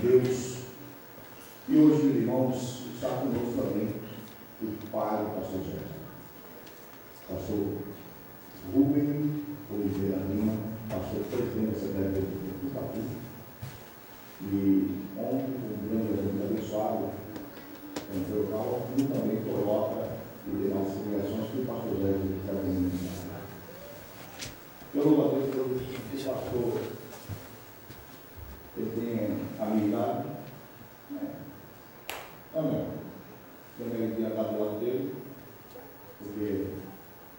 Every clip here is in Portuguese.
Deus. E hoje, irmãos, está conosco também o pai do pastor José, pastor Rubem Oliveira Lima, pastor presidente da Secretaria do Itapu. E ontem, um grande evento abençoado, o local, e também coloca e demais congregações que o pastor José está ministrando. Eu louvo a Deus pelo que esse pastor ele tem amizade. Amém. Eu me alegria estar do lado dele, porque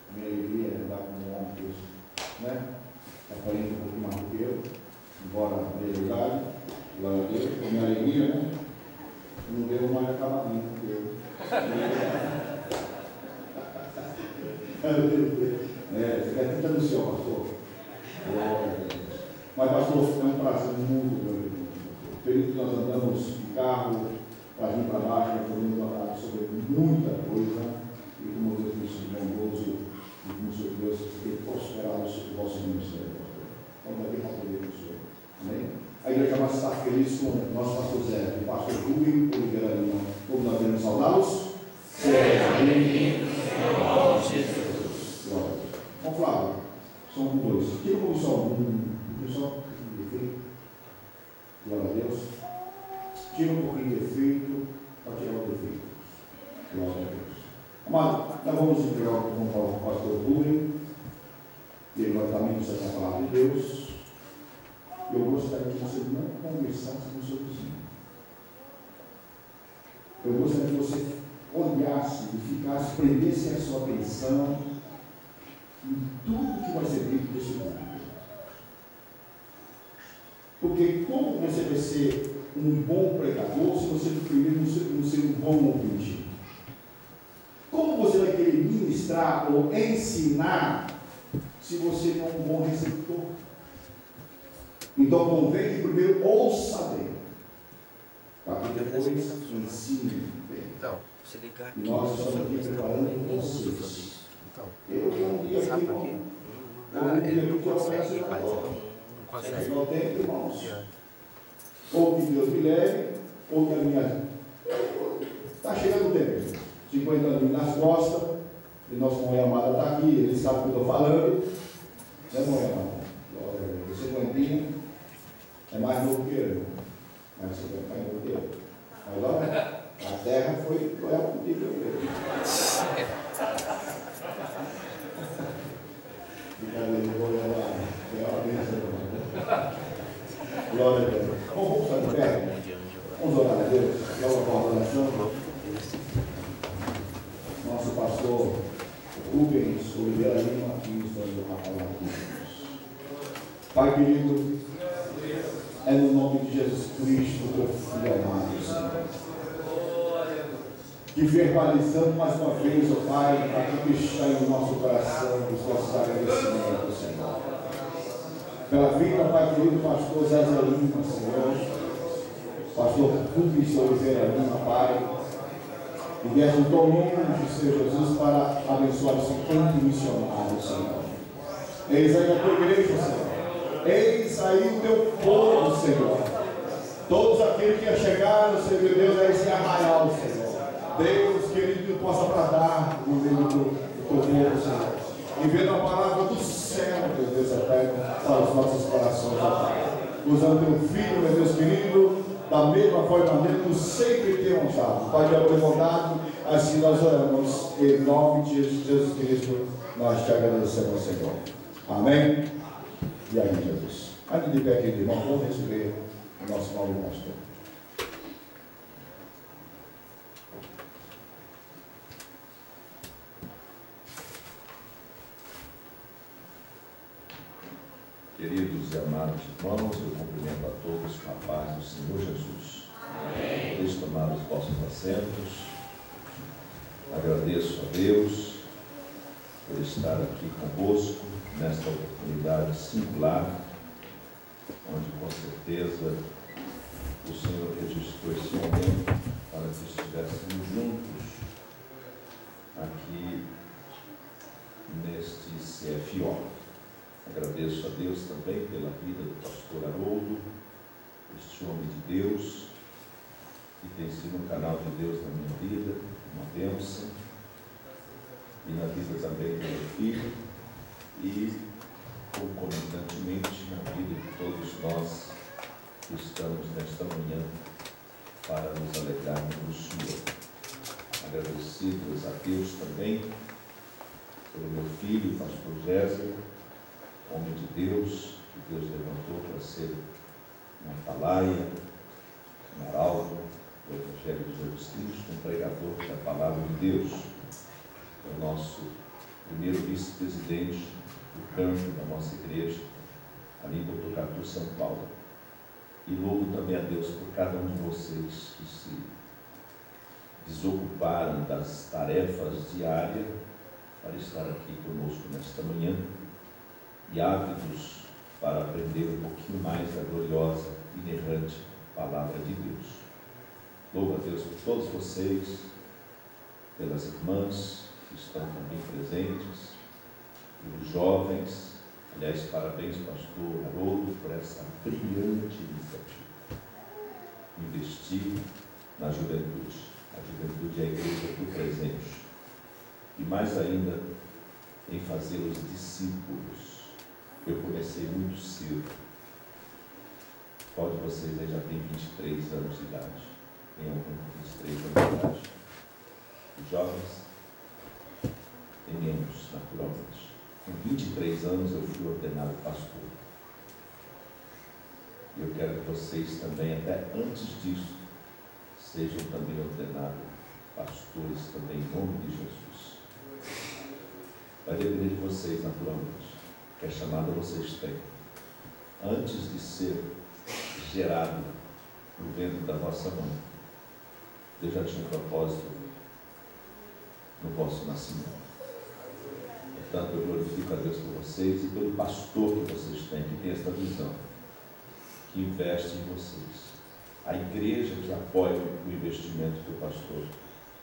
a minha alegria é andar com um homem que aparenta um pouco mais do que eu, embora a minha idade, glória a Deus, a minha alegria, né? Não deu mais acabamento do que eu. Você quer tentar no céu, pastor? Mas, pastor, é um prazer muito grande. Período que nós andamos de carro, para vir para baixo, nós podemos falar sobre muita coisa, e como Deus tem sido bondoso, e como o Senhor Deus tem prosperado o vosso ministério, pastor. Vamos aqui para poder do Senhor. Amém? A igreja vai estar feliz com o nosso pastor Zé, o pastor Rubem Oliveira Lima. Como nós devemos saudá-los? Seja bem-vindo, Senhor Jesus. Glória a Deus. Vamos falar. São dois. Tira como só um. Só defeito. Glória a Deus. Tira um pouquinho de defeito para tirar o defeito. Glória a Deus. Amado, nós vamos entregar o pastor Rubem. E ele vai estar ministrando a palavra de Deus. Eu gostaria que você não conversasse com o seu vizinho. Eu gostaria que você olhasse e ficasse, prendesse a sua atenção em tudo que vai ser dito desse mundo. Porque como você vai ser um bom pregador se você primeiro não ser um bom ouvinte? Como você vai querer ministrar ou ensinar se você não é um bom receptor? Então convém que primeiro ouça bem, para que depois ensine bem. Então, se ligar aqui, e nós estamos aqui preparando vocês. Eu um dia aqui, irmão. Ele não consegue, pai. Não consegue. Não tem, irmãos. Ou que Deus me leve, ou que a minha. Está chegando o tempo. 50 anos nas costas, e nosso mãe amada está aqui, ele sabe o que eu estou falando. Né, mãe amada? Você aguentinha. É mais novo que eu, mas você é mais novo que eu. Mas olha, a terra foi a contigo. Brincadeira, eu vou levar a bênção. Glória a Deus. Vamos sair de pé? Vamos orar a Deus. Logo a oração. Nosso pastor Rubens Oliveira Lima, aqui estando a palavra de Deus. Pai querido, é no nome de Jesus Cristo, teu Filho amado, Senhor, que verbalizando mais uma vez, ó Pai, aquilo que está no nosso coração, os nossos agradecimentos, Senhor. Pela vida, Pai querido, pastor Zé Lima, Senhor, pastor Rubens Oliveira Lima, Pai, e viesse tão longe, Senhor Jesus, para abençoar esse campo missionário, Senhor. Eis aí a tua igreja, Senhor. Eis aí o teu povo, Senhor. Todos aqueles que chegaram, Senhor Deus, a esse arraial, Senhor. Deus, querido, que possa bradar no meio do teu povo, Senhor. E vendo a palavra do céu, meu Deus eterno, para os nossos corações, ó Pai. Usando teu filho, meu Deus querido, da mesma forma maneira que tu sempre tem honrado. Pai de amor e bondade, assim nós oramos. Em nome de Jesus Cristo, nós te agradecemos, Senhor. Amém. E aí, Jesus. Antes de pé, querido irmão, vamos receber o nosso novo pastor. Queridos e amados irmãos, eu cumprimento a todos com a paz do Senhor Jesus. Amém. Deixe tomar os vossos assentos. Agradeço a Deus por estar aqui convosco nesta oportunidade singular, onde com certeza o Senhor registrou esse momento para que estivéssemos juntos aqui neste CFO. Agradeço a Deus também pela vida do pastor Haroldo, este este homem de Deus, que tem sido um canal de Deus na minha vida, uma bênção, e na vida também do meu filho, e concomitantemente na vida de todos nós que estamos nesta manhã para nos alegrarmos no Senhor. Agradecidos a Deus também pelo meu filho, pastor Gésio, homem de Deus, que Deus levantou para ser um atalaia, um arauto do Evangelho de Jesus Cristo, um pregador da palavra de Deus. É o nosso primeiro vice-presidente do campo da nossa igreja, ali em Botucatu, São Paulo. E louvo também a Deus por cada um de vocês que se desocuparam das tarefas diárias para estar aqui conosco nesta manhã e ávidos para aprender um pouquinho mais da gloriosa e inerrante palavra de Deus. Louvo a Deus por todos vocês, pelas irmãs que estão também presentes, pelos jovens. Aliás, parabéns, pastor Haroldo, por essa brilhante iniciativa. Investir na juventude. A juventude é a igreja do presente. E mais ainda, em fazê-los discípulos. Eu comecei muito cedo. Qual de vocês aí já tem 23 anos de idade? Tem algum 23 anos de idade? Os jovens? Tem menos, naturalmente. Com 23 anos eu fui ordenado pastor. E eu quero que vocês também, até antes disso, sejam também ordenados pastores também, em nome de Jesus. Vai depender de vocês, naturalmente, que a chamada vocês têm. Antes de ser gerado no ventre da vossa mãe, Deus já tinha um propósito no vosso nascimento. Portanto, eu glorifico a Deus por vocês e pelo pastor que vocês têm, que tem esta visão, que investe em vocês. A igreja que apoia o investimento que o pastor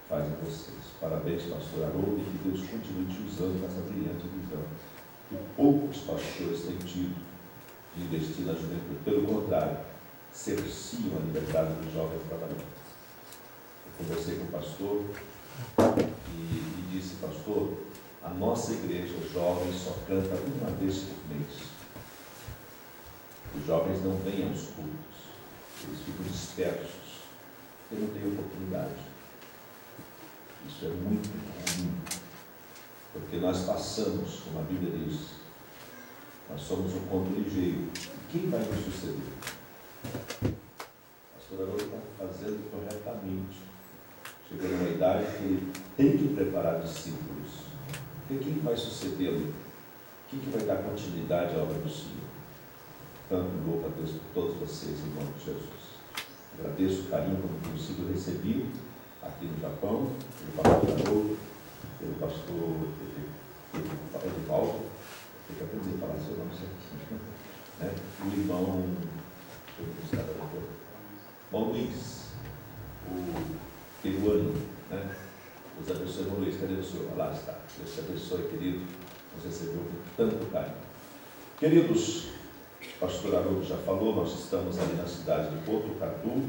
faz em vocês. Parabéns, pastor Haroldo, e que Deus continue te usando nessa brilhante visão que poucos pastores têm tido de investir na juventude. Pelo contrário, cerciam a liberdade dos jovens trabalhadores. Eu conversei com o pastor e disse, pastor, a nossa igreja, os jovens, só canta uma vez por mês. Os jovens não vêm aos cultos. Eles ficam dispersos. Porque não têm oportunidade. Isso é muito ruim. Porque nós passamos, como a Bíblia diz, nós somos um conto ligeiro. E quem vai nos suceder? O pastor Haroldo está fazendo corretamente. Chegando numa idade que ele tem que preparar discípulos. Porque quem vai sucedê-lo? Quem que vai dar continuidade à obra do Senhor? Tanto louvo a Deus por todos vocês, em nome de Jesus. Agradeço o carinho como tenho sido recebido aqui no Japão, pelo pastor Haroldo, pelo pastor Edivaldo. Tem que aprender a falar seu nome certinho. Né? O irmão, irmão Luiz, o peruano, né? Deus abençoe, irmão Luiz, cadê o senhor? Lá está. Deus te abençoe, querido. Nos recebeu com tanto carinho. Queridos, o pastor Haroldo já falou, nós estamos ali na cidade de Botucatu,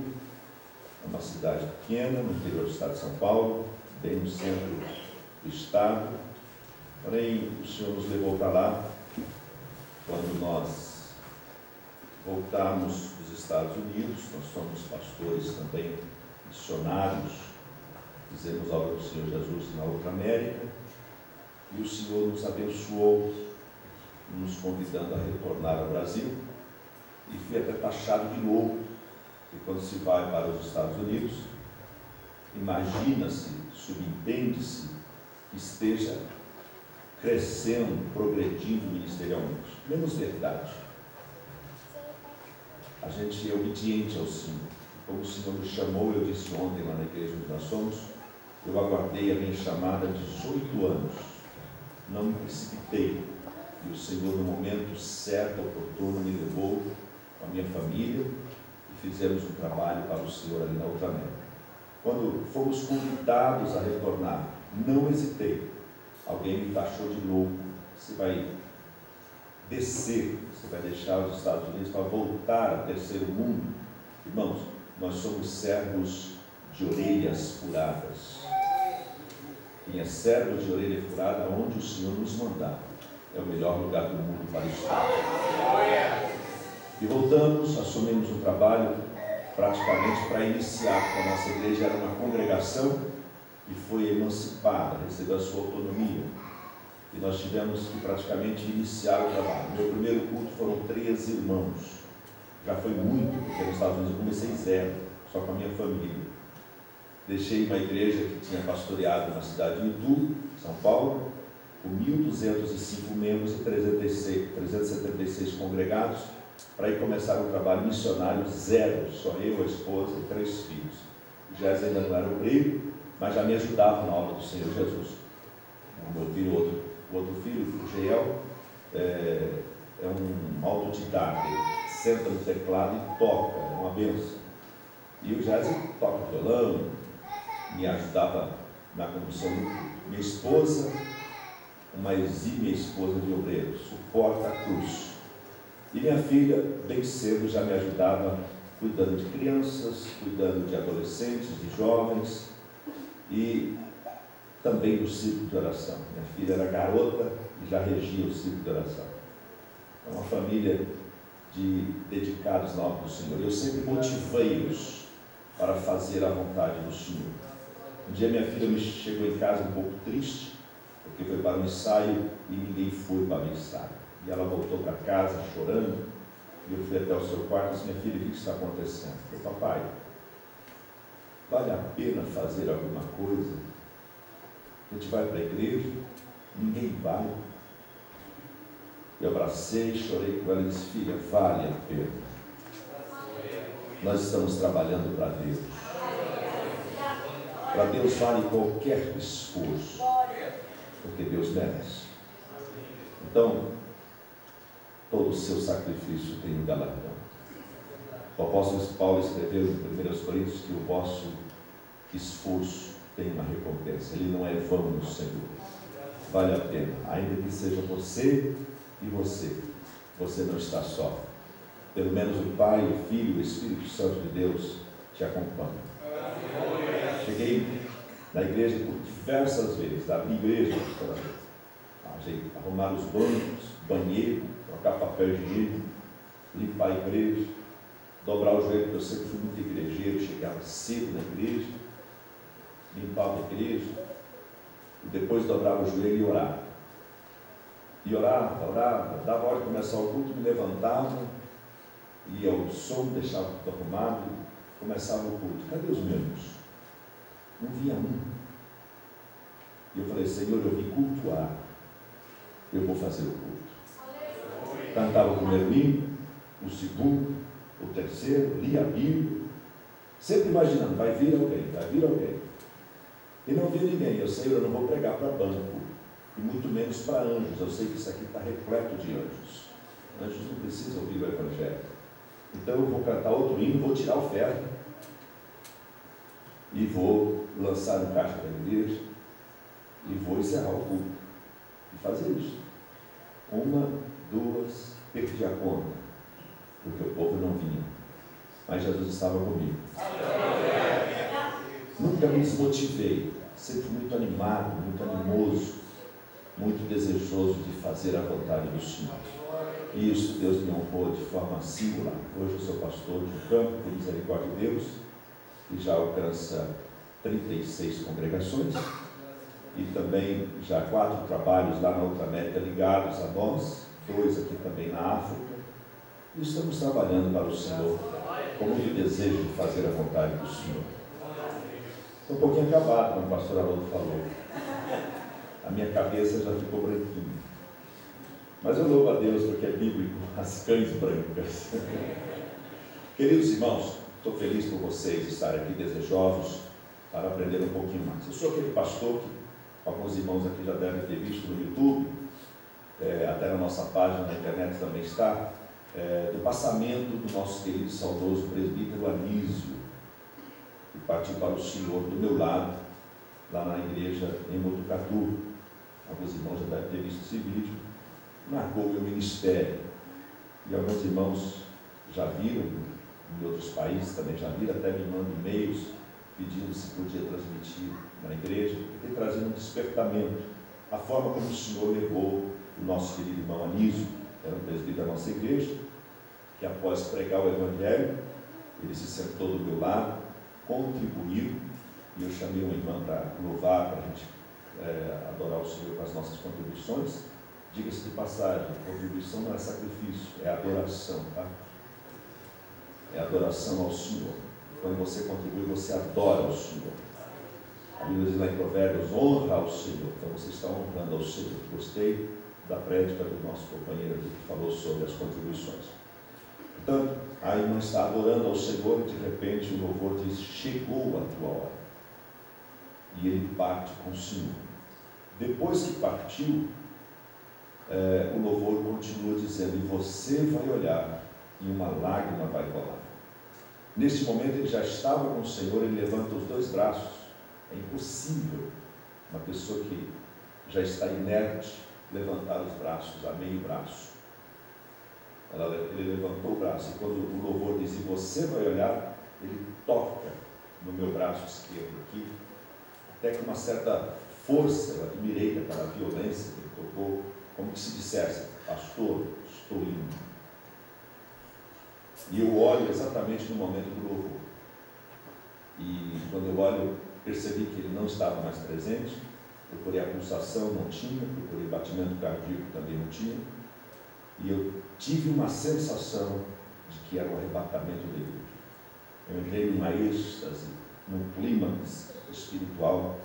é uma cidade pequena, no interior do estado de São Paulo, bem no centro do estado. Porém, o Senhor nos levou para lá quando nós voltamos dos Estados Unidos. Nós somos pastores também, missionários, fizemos a obra do Senhor Jesus na outra América, e o Senhor nos abençoou, nos convidando a retornar ao Brasil, e fui até taxado de louco, e quando se vai para os Estados Unidos, imagina-se, subentende-se, que esteja crescendo, progredindo ministerialmente. Menos verdade. A gente é obediente ao Senhor. Como o Senhor me chamou, eu disse ontem lá na igreja onde nós somos, eu aguardei a minha chamada 18 anos. Não me precipitei. E o Senhor, no momento certo, oportuno, me levou com a minha família e fizemos um trabalho para o Senhor ali na outra América. Quando fomos convidados a retornar, não hesitei. Alguém me taxou de louco. Você vai descer, você vai deixar os Estados Unidos para voltar ao terceiro mundo. Irmãos, nós somos servos de orelhas furadas. Quem é servo de orelha furada, onde o Senhor nos mandar, é o melhor lugar do mundo para estar. E voltamos, assumimos um trabalho praticamente para iniciar, porque a nossa igreja era uma congregação e foi emancipada, recebeu a sua autonomia. E nós tivemos que praticamente iniciar o trabalho. Meu primeiro culto foram 13 irmãos. Já foi muito, porque nos Estados Unidos eu comecei zero, só com a minha família. Deixei uma igreja que tinha pastoreado na cidade de Itu, São Paulo, com 1.205 membros e 376 congregados, para ir começar um trabalho missionário zero, só eu, a esposa e 3 filhos. O Jéssica ainda não era obreiro, mas já me ajudava na obra do Senhor Jesus. O meu filho, o outro filho, o Geel, é um autodidata, ele senta no teclado e toca, é uma benção. E o Jéssica toca violão, me ajudava na condução do culto. Minha esposa, uma exímia esposa de obreiro, suporta a cruz. E minha filha, bem cedo, já me ajudava cuidando de crianças, cuidando de adolescentes, de jovens e também do círculo de oração. Minha filha era garota e já regia o círculo de oração. É uma família de dedicados na obra do Senhor. Eu sempre motivei-os para fazer a vontade do Senhor. Um dia minha filha me chegou em casa um pouco triste, porque foi para o ensaio e ninguém foi para o ensaio. E ela voltou para casa chorando, e eu fui até o seu quarto e disse: minha filha, o que está acontecendo? Eu falei: papai, vale a pena fazer alguma coisa? A gente vai para a igreja, ninguém vai. Eu abracei, chorei com ela e disse: filha, vale a pena. Nós estamos trabalhando para Deus. Para Deus vale qualquer esforço, porque Deus merece. Então, todo o seu sacrifício tem um galardão. O apóstolo Paulo escreveu em 1 Coríntios que o vosso esforço tem uma recompensa. Ele não é vão no Senhor. Vale a pena, ainda que seja você e você. Você não está só. Pelo menos o Pai, o Filho e o Espírito Santo de Deus te acompanham. Cheguei na igreja por diversas vezes, abri igreja, arrumar os bancos, banheiro, trocar papel higiênico, limpar a igreja, dobrar o joelho, porque eu sempre fui muito igrejeiro, chegava cedo na igreja, limpava a igreja, e depois dobrava o joelho e orava. E orava, dava hora de começar o culto, me levantava, ia ao som, deixava tudo arrumado, começava o culto. Cadê os membros? Não via um. E eu falei: Senhor, eu vim cultuar, eu vou fazer o culto. Cantava o primeiro hino, o segundo, o terceiro, lia a Bíblia, sempre imaginando: vai vir alguém, vai vir alguém. E não vi ninguém. Eu sei, eu não vou pregar para banco, e muito menos para anjos. Eu sei que isso aqui está repleto de anjos. Anjos não precisam ouvir o Evangelho. Então eu vou cantar outro hino, vou tirar o ferro e vou lançar no caixa da igreja e vou encerrar o culto e fazer isso. 1, 2, perdi a conta, porque o povo não vinha, mas Jesus estava comigo. Nunca me desmotivei, sempre muito animado, muito animoso, muito desejoso de fazer a vontade do Senhor. E isso Deus me honrou de forma singular. Hoje eu sou pastor de um campo, por misericórdia de Deus, que já alcança 36 congregações, e também já 4 trabalhos lá na Outra América ligados a nós, 2 aqui também na África, e estamos trabalhando para o Senhor, com muito desejo de fazer a vontade do Senhor. Estou um pouquinho acabado, como o pastor Haroldo falou. A minha cabeça já ficou branquinha. Mas eu louvo a Deus porque é bíblico, as cães brancas. Queridos irmãos, estou feliz por vocês estarem aqui desejosos para aprender um pouquinho mais. Eu sou aquele pastor que alguns irmãos aqui já devem ter visto no YouTube, até na nossa página na internet também está, do passamento do nosso querido saudoso presbítero Anísio, que partiu para o Senhor do meu lado, lá na igreja em Botucatu. Alguns irmãos já devem ter visto esse vídeo. Marcou o meu ministério. E alguns irmãos já viram em outros países também já viram, até me mandam e-mails pedindo se podia transmitir na igreja, e tem trazido um despertamento. A forma como o Senhor levou o nosso querido irmão Anísio, era um presbítero da nossa igreja, que após pregar o Evangelho, ele se sentou do meu lado, contribuiu, e eu chamei uma irmã para louvar, para a gente adorar o Senhor com as nossas contribuições. Diga-se de passagem, contribuição não é sacrifício, é adoração, tá? É adoração ao Senhor. Quando você contribui, você adora o Senhor. A Bíblia diz lá em Provérbios, honra ao Senhor. Então você está honrando ao Senhor. Gostei da prédica do nosso companheiro aqui, que falou sobre as contribuições. Portanto, a irmã está adorando ao Senhor e de repente o louvor diz, chegou a tua hora. E ele parte com o Senhor. Depois que partiu, o louvor continua dizendo, e você vai olhar e uma lágrima vai rolar. Neste momento ele já estava com o Senhor, ele levanta os dois braços. É impossível uma pessoa que já está inerte levantar os braços, a meio braço. Ele levantou o braço e quando o louvor diz, e você vai olhar, ele toca no meu braço esquerdo aqui, até com uma certa força. Eu admirei aquela violência que ele tocou, como que se dissesse, pastor, estou indo. E eu olho exatamente no momento do louvor. E quando eu olho, percebi que ele não estava mais presente. Procurei a pulsação, não tinha. Procurei batimento cardíaco, também não tinha. E eu tive uma sensação de que era um arrebatamento dele. Eu entrei numa êxtase, num clímax espiritual.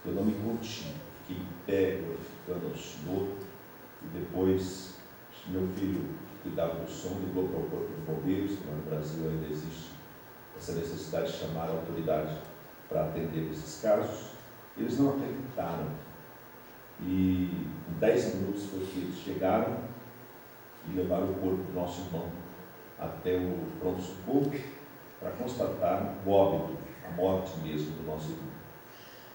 Eu não me contive. Fiquei em pé, glorificando ao Senhor. E depois, meu filho cuidava do som, ligou para o corpo de bombeiros, que no Brasil ainda existe essa necessidade de chamar a autoridade para atender esses casos. Eles não acreditaram. E em 10 minutos foi que eles chegaram e levaram o corpo do nosso irmão até o pronto-socorro para constatar o óbito, a morte mesmo do nosso irmão.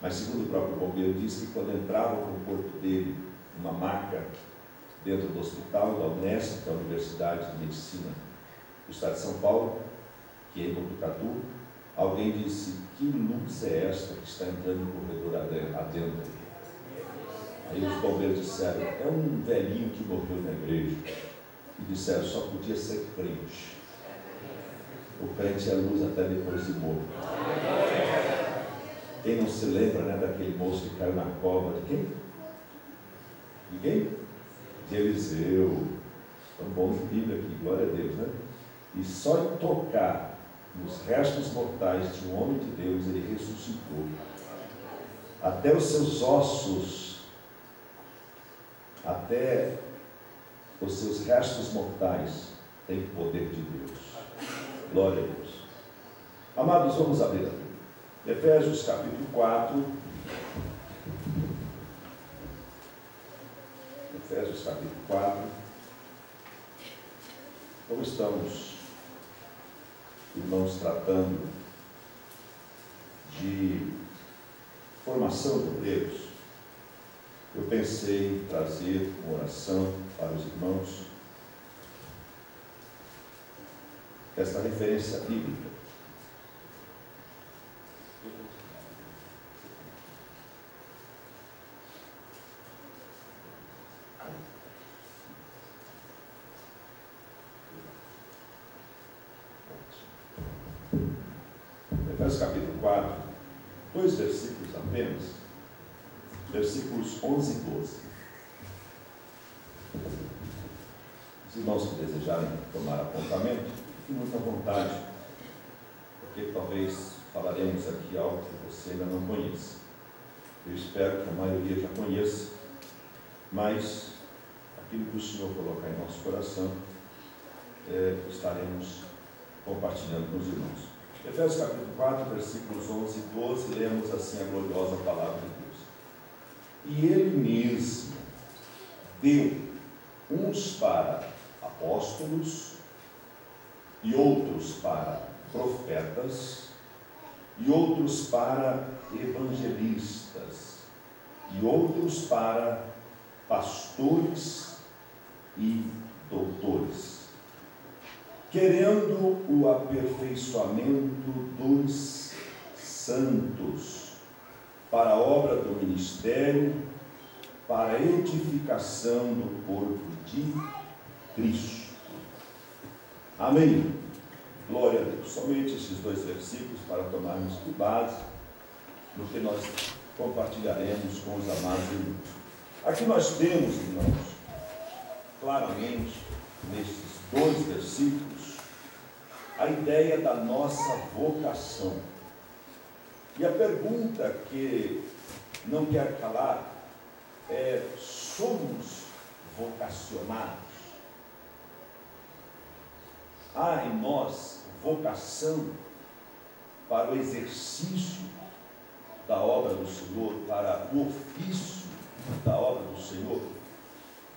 Mas segundo o próprio bombeiro, disse que quando entravam com o corpo dele numa maca dentro do hospital da Unesp, que é a Universidade de Medicina do Estado de São Paulo, que é em Botucatu, alguém disse, que luz é esta que está entrando no corredor adentro? Aí os bombeiros disseram, é um velhinho que morreu na igreja. E disseram, só podia ser crente. O crente é luz até depois de morto. Quem não se lembra, né, daquele moço que caiu na cova de quem? De quem? De Eliseu. Tão bom de Bíblia aqui, glória a Deus, né? E só em tocar nos restos mortais de um homem de Deus, ele ressuscitou. Até os seus ossos, até os seus restos mortais têm poder de Deus. Glória a Deus. Amados, vamos abrir aqui. Efésios capítulo 4. Efésios capítulo 4. Como estamos, irmãos, tratando de formação de obreiros, eu pensei em trazer uma oração para os irmãos, esta referência bíblica. Efésios capítulo 4, 2 versículos apenas, versículos 11 e 12. Os irmãos que desejarem tomar apontamento, fiquem muito à vontade, porque talvez falaremos aqui algo que você ainda não conhece. Eu espero que a maioria já conheça, mas aquilo que o Senhor colocar em nosso coração, estaremos compartilhando com os irmãos. Efésios capítulo 4, versículos 11 e 12, lemos assim a gloriosa palavra de Deus. E Ele mesmo deu uns para apóstolos, e outros para profetas, e outros para evangelistas, e outros para pastores e doutores, querendo o aperfeiçoamento dos santos, para a obra do ministério, para a edificação do corpo de Cristo. Amém. Glória a Deus. Somente esses 2 versículos para tomarmos de base no que nós compartilharemos com os amados irmãos. Aqui nós temos, irmãos, claramente, nesses 2 versículos, a ideia da nossa vocação. E a pergunta que não quer calar é: somos vocacionados? Há em nós vocação para o exercício da obra do Senhor, para o ofício da obra do Senhor?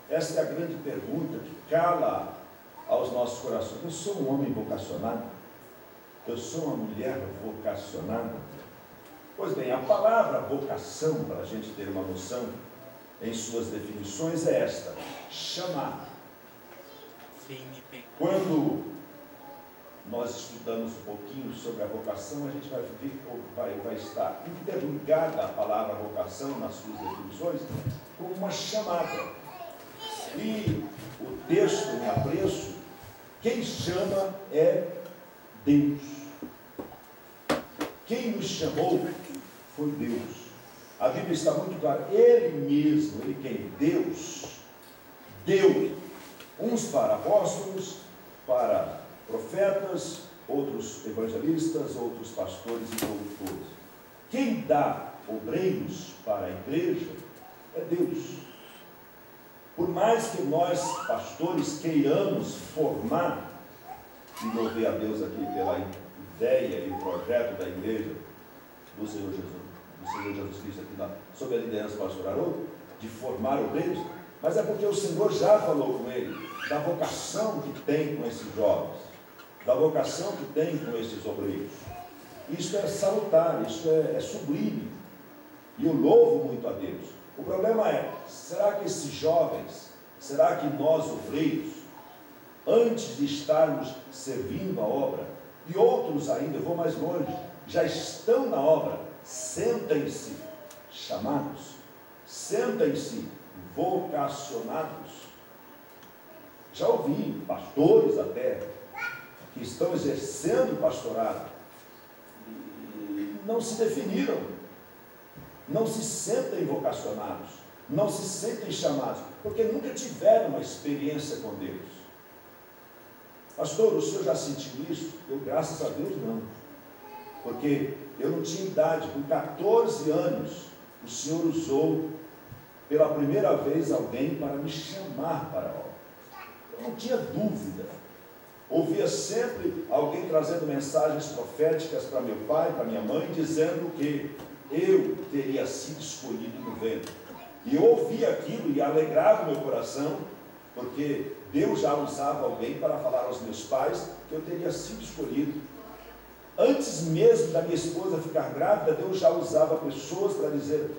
Esta é a grande pergunta que cala aos nossos corações. Eu sou um homem vocacionado? Eu sou uma mulher vocacionada? Pois bem, a palavra vocação, para a gente ter uma noção, em suas definições, é esta: chamar. Quando nós estudamos um pouquinho sobre a vocação, a gente vai ver, vai estar interligada a palavra vocação nas suas definições como uma chamada. E o texto, em apreço, quem chama é Deus. Quem nos chamou foi Deus. A Bíblia está muito clara: Ele mesmo, Ele quem? Deus, deu uns para apóstolos, para profetas, outros evangelistas, outros pastores e doutores. Quem dá obreiros para a igreja é Deus. Por mais que nós, pastores, queiramos formar, e louvar a Deus aqui pela ideia e projeto da igreja do Senhor Jesus Cristo aqui sob a liderança do pastor Haroldo, de formar obreiros, mas é porque o Senhor já falou com ele da vocação que tem com esses jovens, da vocação que tem com esses obreiros. Isso é salutar, isso é sublime, e eu louvo muito a Deus. O problema é: será que esses jovens, será que nós, obreiros, antes de estarmos servindo a obra, e outros ainda, eu vou mais longe, já estão na obra, sentem-se chamados, sentem-se vocacionados? Já ouvi pastores até que estão exercendo o pastorado e não se definiram, não se sentem vocacionados, não se sentem chamados, porque nunca tiveram uma experiência com Deus. Pastor, o senhor já sentiu isso? Eu, graças a Deus, não, porque eu não tinha idade. Com 14 anos o Senhor usou pela primeira vez alguém para me chamar para a obra. Eu não tinha dúvida. Ouvia sempre alguém trazendo mensagens proféticas para meu pai, para minha mãe, dizendo que eu teria sido escolhido no ventre. E eu ouvia aquilo e alegrava o meu coração, porque Deus já usava alguém para falar aos meus pais que eu teria sido escolhido. Antes mesmo da minha esposa ficar grávida, Deus já usava pessoas para dizer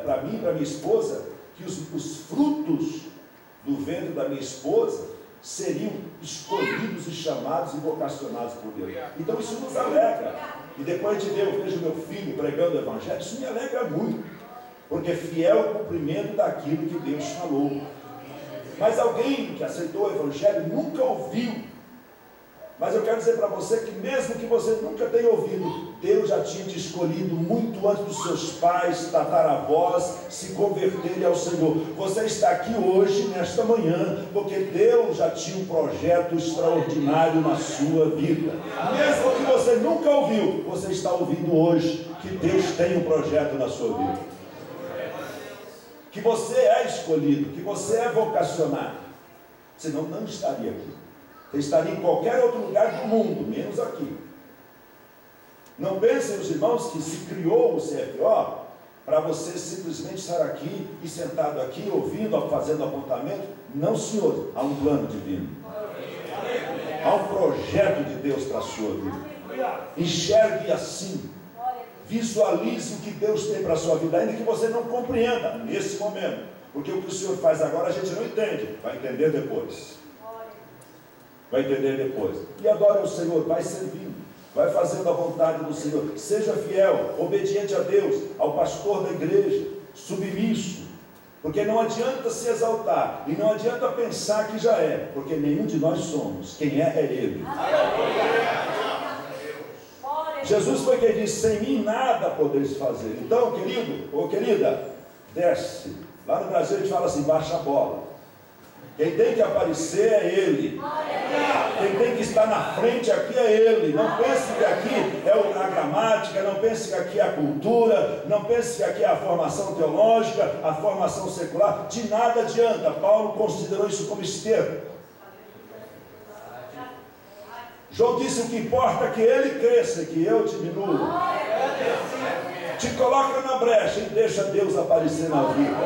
para mim e para minha esposa que os frutos do ventre da minha esposa seriam escolhidos e chamados e vocacionados por Deus. Então isso nos alegra. E depois de ver, eu vejo meu filho pregando o Evangelho, isso me alegra muito, porque é fiel ao cumprimento daquilo que Deus falou. Mas alguém que aceitou o Evangelho nunca ouviu. Mas eu quero dizer para você que mesmo que você nunca tenha ouvido, Deus já tinha te escolhido muito antes dos seus pais, tataravós, se converterem ao Senhor. Você está aqui hoje, nesta manhã, porque Deus já tinha um projeto extraordinário na sua vida. Mesmo que você nunca ouviu, você está ouvindo hoje que Deus tem um projeto na sua vida. Que você é escolhido, que você é vocacionado. Senão não estaria aqui. Você estaria em qualquer outro lugar do mundo, menos aqui. Não pensem os irmãos que se criou o CFO para você simplesmente estar aqui e sentado aqui, ouvindo, fazendo apontamento. Não, senhor, há um plano divino. Há um projeto de Deus para a sua vida. Enxergue assim. Visualize o que Deus tem para a sua vida, ainda que você não compreenda nesse momento. Porque o que o Senhor faz agora a gente não entende, vai entender depois. vai entender depois. E adore ao Senhor, vai servindo, vai fazendo a vontade do Senhor. Seja fiel, obediente a Deus, ao pastor da igreja, submisso. Porque não adianta se exaltar, e não adianta pensar que já é, porque nenhum de nós somos. Quem é Ele. Jesus foi quem disse: sem mim nada podeis fazer. Então, querido ou querida, desce. Lá no Brasil a gente fala assim: baixa a bola. Quem tem que aparecer é Ele. Quem tem que estar na frente aqui é Ele. Não pense que aqui é a gramática, não pense que aqui é a cultura, não pense que aqui é a formação teológica, a formação secular. De nada adianta. Paulo considerou isso como esterco. João disse: o que importa é que ele cresça e que eu diminua. Te coloca na brecha e deixa Deus aparecer na vida.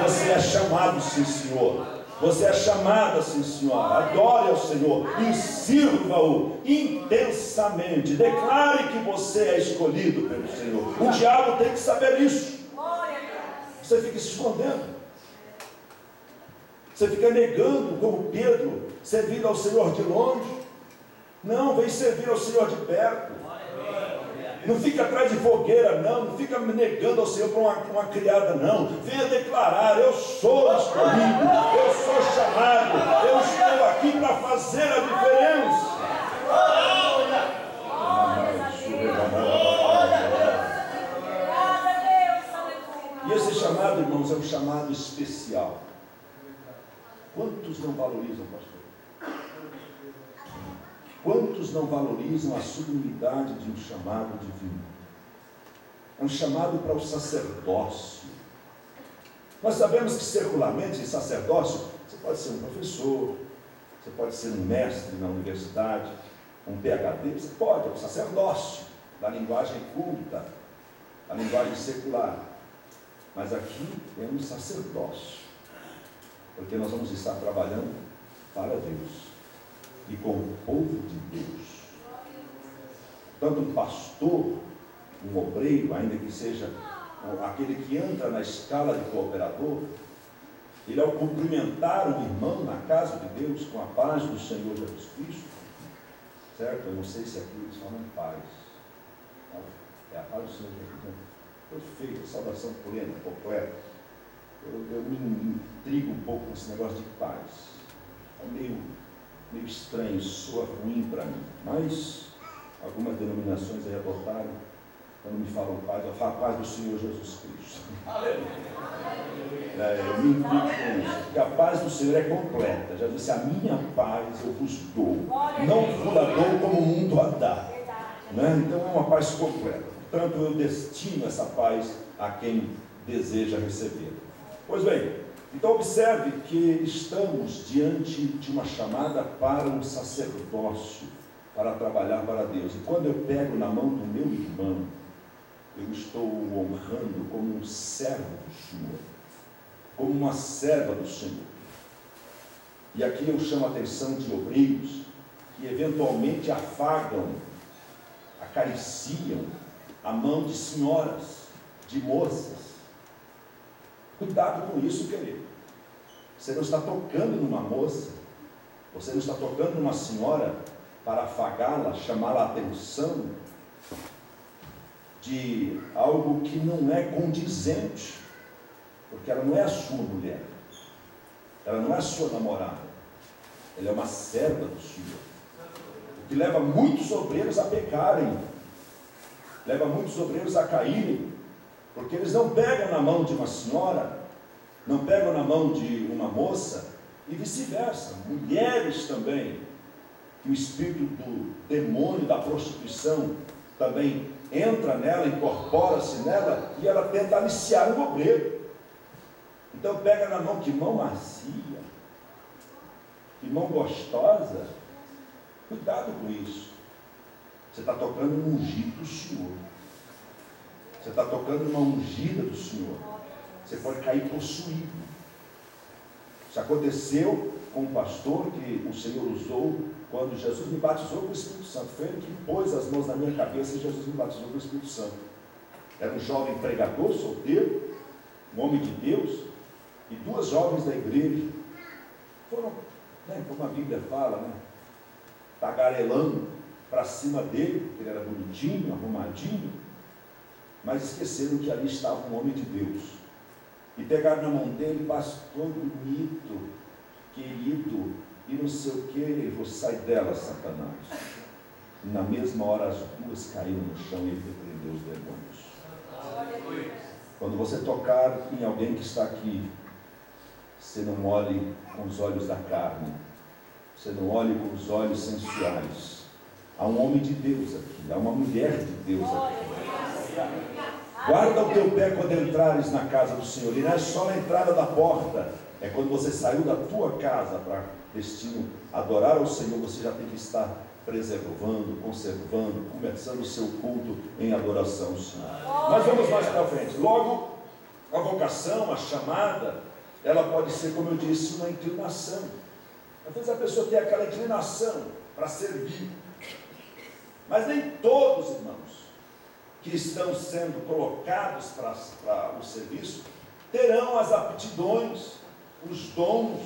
Você é chamado, sim, Senhor. Você é chamada, sim, Senhor. Adore ao Senhor e sirva-o intensamente. Declare que você é escolhido pelo Senhor. O diabo tem que saber isso. Você fica se escondendo. Você fica negando, como Pedro, servindo ao Senhor de longe. Não, vem servir ao Senhor de perto. Não fica atrás de fogueira, não fica negando ao Senhor para uma criada, não. Venha declarar: eu sou escolhido, eu sou chamado, eu estou aqui para fazer a diferença. E esse chamado, irmãos, é um chamado especial. Quantos não valorizam, pastor? Quantos não valorizam a sublimidade de um chamado divino? É um chamado para o sacerdócio. Nós sabemos que secularmente, em sacerdócio, você pode ser um professor, você pode ser um mestre na universidade, um PhD, você pode, é um sacerdócio, da linguagem culta, da linguagem secular. Mas aqui é um sacerdócio, porque nós vamos estar trabalhando para Deus e com o povo de Deus. Tanto um pastor, um obreiro, ainda que seja aquele que entra na escala de cooperador, ele, ao cumprimentar um irmão na casa de Deus com a paz do Senhor Jesus Cristo, certo? Eu não sei se aqui eles falam paz. É a paz do Senhor Jesus Cristo. Perfeito, saudação plena, completa. Eu me intrigo um pouco com esse negócio de paz. É meio estranho, soa ruim para mim, mas algumas denominações aí adotaram. Quando me falam paz, eu falo paz do Senhor Jesus Cristo. Eu me intrigo com isso, porque a paz do Senhor é completa. Já disse: a minha paz eu vos dou, não vos a dou como o mundo a dá, né? Então é uma paz completa. Portanto, eu destino essa paz a quem deseja receber. Pois bem, então observe que estamos diante de uma chamada para um sacerdócio, para trabalhar para Deus. E quando eu pego na mão do meu irmão, eu estou o honrando como um servo do Senhor, como uma serva do Senhor. E aqui eu chamo a atenção de obreiros que eventualmente afagam, acariciam a mão de senhoras, de moças. Cuidado com isso, querido. Você não está tocando numa moça, você não está tocando numa senhora para afagá-la, chamá-la a atenção de algo que não é condizente, porque ela não é a sua mulher, ela não é a sua namorada, ela é uma serva do Senhor. O que leva muitos obreiros a pecarem, leva muitos obreiros a caírem, porque eles não pegam na mão de uma senhora, não pegam na mão de uma moça, e vice-versa. Mulheres também, que o espírito do demônio da prostituição também entra nela, incorpora-se nela, e ela tenta aliciar um obreiro. Então pega na mão, que mão macia, que mão gostosa. Cuidado com isso. Você está tocando no ungido do Senhor. Você está tocando numa ungida do Senhor. Você pode cair possuído. Isso aconteceu com um pastor que o Senhor usou quando Jesus me batizou com o Espírito Santo. Foi ele que pôs as mãos na minha cabeça e Jesus me batizou com o Espírito Santo. Era um jovem pregador, solteiro, um homem de Deus, e duas jovens da igreja foram Como a Bíblia fala, né? Tagarelando para cima dele, porque ele era bonitinho, arrumadinho, mas esqueceram que ali estava um homem de Deus. E pegaram na mão dele: pastor bonito, querido, e não sei o que. Ele falou: sai dela, Satanás. E na mesma hora as duas caíram no chão e ele repreendeu os demônios. Quando você tocar em alguém que está aqui, você não olhe com os olhos da carne, você não olhe com os olhos sensuais. Há um homem de Deus aqui, há uma mulher de Deus aqui. Guarda o teu pé quando entrares na casa do Senhor. E não é só na entrada da porta, é quando você saiu da tua casa para destino adorar ao Senhor. Você já tem que estar preservando, conservando, começando o seu culto em adoração ao Senhor. Mas vamos mais para frente. Logo, a vocação, a chamada, ela pode ser, como eu disse, uma inclinação. Às vezes a pessoa tem aquela inclinação para servir, mas nem todos, irmãos, que estão sendo colocados para o serviço, terão as aptidões, os dons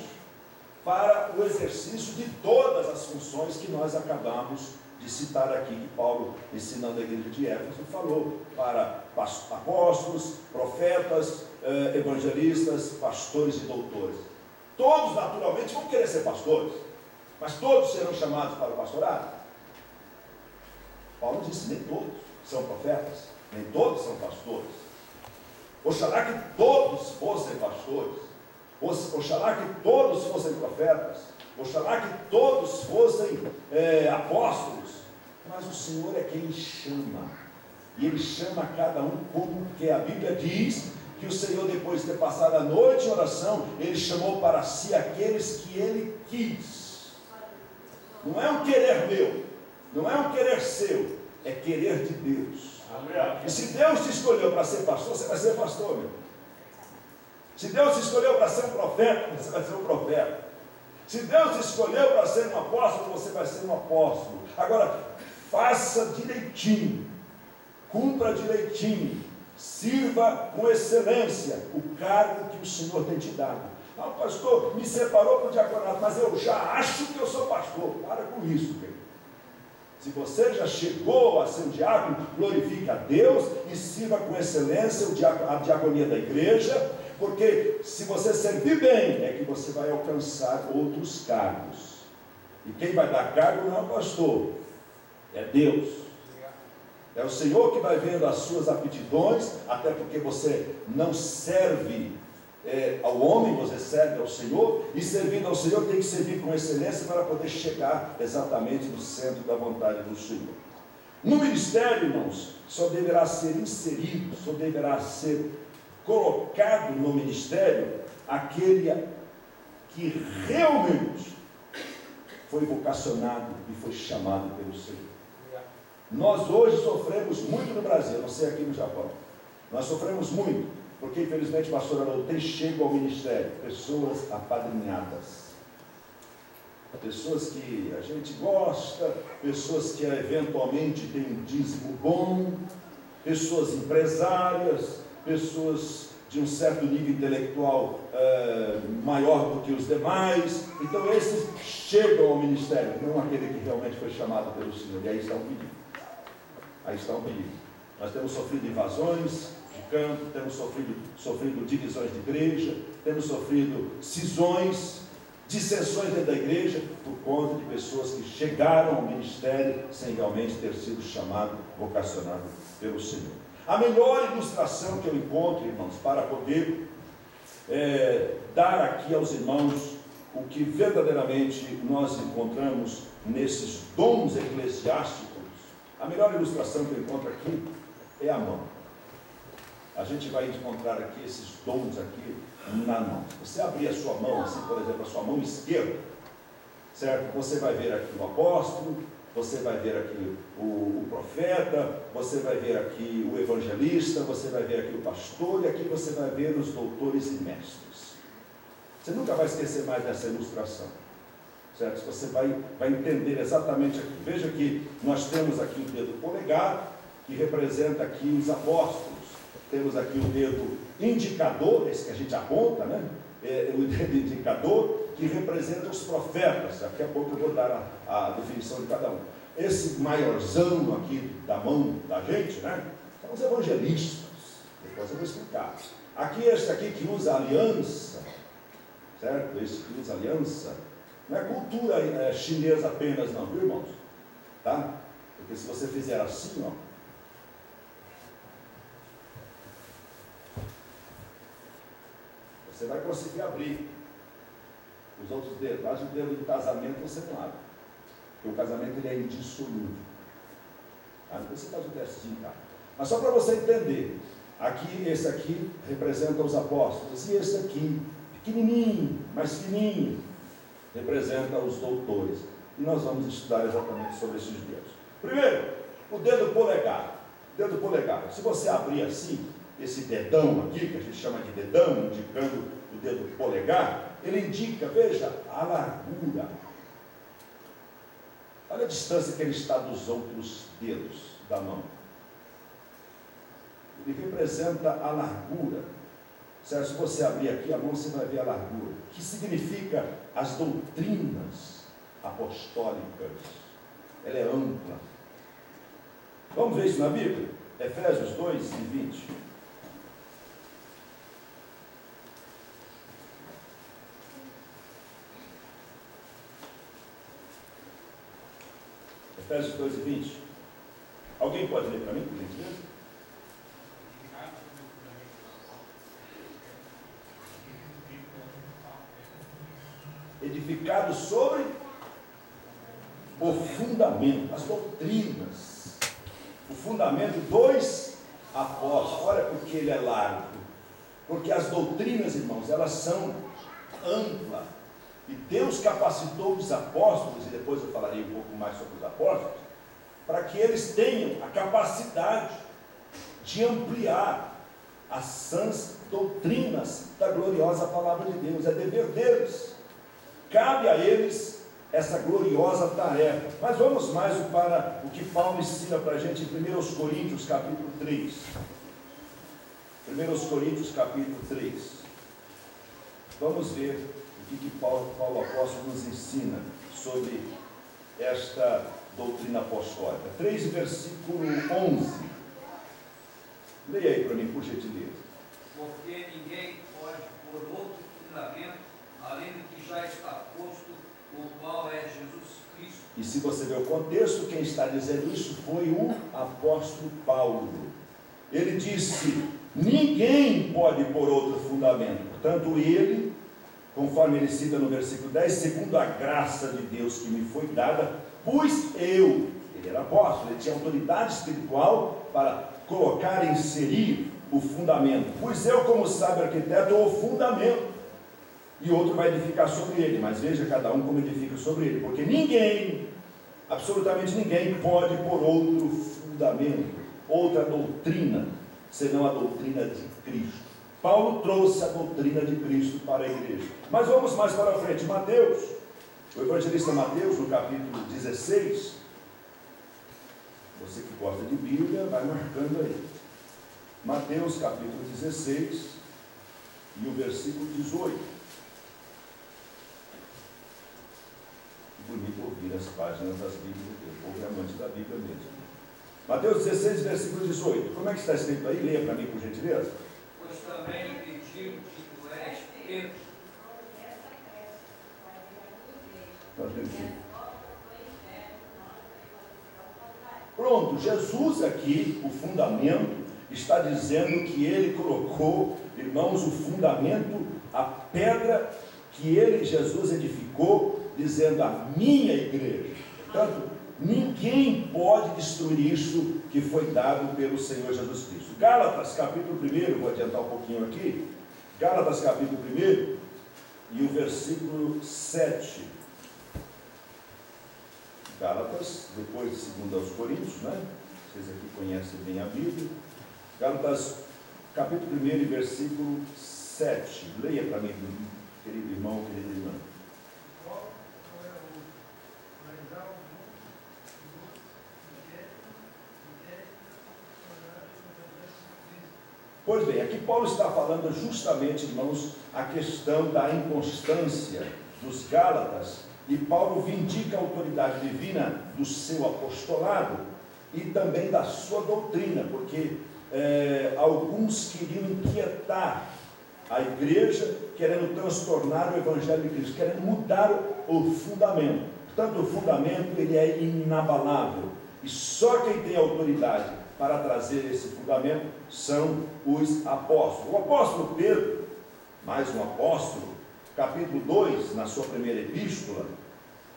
para o exercício de todas as funções que nós acabamos de citar aqui, que Paulo, ensinando a igreja de Éfeso, falou, para apóstolos, profetas, evangelistas, pastores e doutores. Todos naturalmente vão querer ser pastores, mas todos serão chamados para o pastorado? Paulo disse: nem todos são profetas, nem todos são pastores. Oxalá que todos fossem pastores, oxalá que todos fossem profetas, oxalá que todos fossem apóstolos, mas o Senhor é quem chama, e Ele chama cada um como quer. A Bíblia diz que o Senhor, depois de ter passado a noite em oração, Ele chamou para si aqueles que Ele quis. Não é um querer meu, não é um querer seu, é querer de Deus. E se Deus te escolheu para ser pastor, você vai ser pastor, meu. Se Deus te escolheu para ser um profeta, você vai ser um profeta. Se Deus te escolheu para ser um apóstolo, você vai ser um apóstolo. Agora, faça direitinho, cumpra direitinho, sirva com excelência o cargo que o Senhor tem te dado. Ah, pastor, me separou para o diaconato, mas eu já acho que eu sou pastor. Para com isso, querido. Se você já chegou a ser um diácono, glorifique a Deus e sirva com excelência a diaconia da igreja, porque se você servir bem, é que você vai alcançar outros cargos. E quem vai dar cargo não é o pastor, é Deus. É o Senhor que vai vendo as suas aptidões, até porque você não serve ao homem, você serve ao Senhor, e servindo ao Senhor tem que servir com excelência para poder chegar exatamente no centro da vontade do Senhor. No ministério, irmãos, só deverá ser inserido, só deverá ser colocado no ministério aquele que realmente foi vocacionado e foi chamado pelo Senhor. Nós hoje sofremos muito no Brasil, não sei aqui no Japão, nós sofremos muito, porque infelizmente, pastor Haroldo, tem chego ao ministério pessoas apadrinhadas, pessoas que a gente gosta, pessoas que eventualmente têm um dízimo bom, pessoas empresárias, pessoas de um certo nível intelectual maior do que os demais. Então esses chegam ao ministério, não aquele que realmente foi chamado pelo Senhor. E aí está o perigo. Aí está o perigo. Nós temos sofrido invasões de campo, temos sofrido divisões de igreja, temos sofrido cisões, dissensões dentro da igreja, por conta de pessoas que chegaram ao ministério sem realmente ter sido chamado, vocacionado pelo Senhor. A melhor ilustração que eu encontro, irmãos, para poder dar aqui aos irmãos o que verdadeiramente nós encontramos nesses dons eclesiásticos, a melhor ilustração que eu encontro aqui é a mão. A gente vai encontrar aqui esses dons aqui na mão. Você abrir a sua mão, assim, por exemplo, a sua mão esquerda, certo? Você vai ver aqui o apóstolo, você vai ver aqui o profeta, você vai ver aqui o evangelista, você vai ver aqui o pastor, e aqui você vai ver os doutores e mestres. Você nunca vai esquecer mais dessa ilustração, certo? Você vai entender exatamente aqui. Veja que nós temos aqui o dedo polegar, que representa aqui os apóstolos. Temos aqui o dedo indicador, esse que a gente aponta, né? O dedo indicador, que representa os profetas. Daqui a pouco eu vou dar a definição de cada um. Esse maiorzão aqui da mão da gente, né, são os evangelistas. Depois eu vou explicar. Aqui, esse aqui que usa aliança, certo? Esse que usa aliança, não é cultura chinesa apenas não, viu, irmãos? Tá? Porque se você fizer assim, ó, você vai conseguir abrir os outros dedos, mas o dedo do casamento você não abre. Porque o casamento ele é indissolúvel. Tá? Depois você faz o testezinho, tá? Mas só para você entender, aqui, esse aqui representa os apóstolos, e esse aqui, pequenininho, mais fininho, representa os doutores. E nós vamos estudar exatamente sobre esses dedos. Primeiro, o dedo polegar. Dedo polegar. Se você abrir assim, esse dedão aqui, que a gente chama de dedão, indicando o dedo polegar, ele indica, veja, a largura. Olha a distância que ele está dos outros dedos da mão. Ele representa a largura. Certo? Se você abrir aqui a mão, você vai ver a largura. Que significa as doutrinas apostólicas. Ela é ampla. Vamos ver isso na Bíblia? Efésios 2 e 20. Efésios 2 e 20. Alguém pode ler para mim, por gentileza? Edificado sobre o fundamento, as doutrinas, o fundamento dos apóstolos. Olha porque ele é largo, porque as doutrinas, irmãos, elas são amplas, e Deus capacitou os apóstolos, e depois eu falarei um pouco mais sobre os apóstolos, para que eles tenham a capacidade de ampliar as sãs doutrinas da gloriosa palavra de Deus. É dever deles, cabe a eles essa gloriosa tarefa. Mas vamos mais para o que Paulo ensina para a gente em 1 Coríntios capítulo 3. 1 Coríntios capítulo 3. Vamos ver o que Paulo apóstolo nos ensina sobre esta doutrina apostólica. 3, versículo 11. Leia aí para mim, por gentileza. Porque ninguém pode pôr outro fundamento além do que já está posto, o qual é Jesus Cristo. E se você ver o contexto, quem está dizendo isso foi o apóstolo Paulo. Ele disse: ninguém pode pôr outro fundamento. Portanto, ele, conforme ele cita no versículo 10, segundo a graça de Deus que me foi dada, pois ele era apóstolo, ele tinha autoridade espiritual para colocar e inserir o fundamento. Pois eu, como sábio arquiteto, o fundamento, e outro vai edificar sobre ele. Mas veja cada um como edifica sobre ele, porque ninguém, absolutamente ninguém, pode pôr outro fundamento, outra doutrina, senão a doutrina de Cristo. Paulo trouxe a doutrina de Cristo para a igreja. Mas vamos mais para frente. Mateus, o evangelista Mateus, no capítulo 16, você que gosta de Bíblia, vai marcando aí. Mateus capítulo 16 e o versículo 18. Bonito ouvir as páginas das Bíblias, o povo é amante da Bíblia mesmo. Mateus 16, versículo 18. Como é que está escrito aí? Leia para mim, por gentileza. Pois também lhe pediu que tu és Pedro. Pronto, Jesus aqui, o fundamento, está dizendo que ele colocou, irmãos, o fundamento, a pedra que ele, Jesus, edificou, dizendo a minha igreja. Portanto, ninguém pode destruir isso que foi dado pelo Senhor Jesus Cristo. Gálatas capítulo 1, vou adiantar um pouquinho aqui. Gálatas capítulo 1 e o versículo 7. Gálatas, depois de 2 aos Coríntios, né? Vocês aqui conhecem bem a Bíblia. Gálatas capítulo 1 e versículo 7. Leia para mim, querido irmão, querida irmã. Pois bem, aqui Paulo está falando justamente, irmãos, a questão da inconstância dos Gálatas, e Paulo vindica a autoridade divina do seu apostolado e também da sua doutrina, porque alguns queriam inquietar a igreja, querendo transtornar o Evangelho de Cristo, querendo mudar o fundamento. Portanto, o fundamento ele é inabalável, e só quem tem autoridade para trazer esse fundamento são os apóstolos. O apóstolo Pedro, mais um apóstolo, capítulo 2, na sua primeira epístola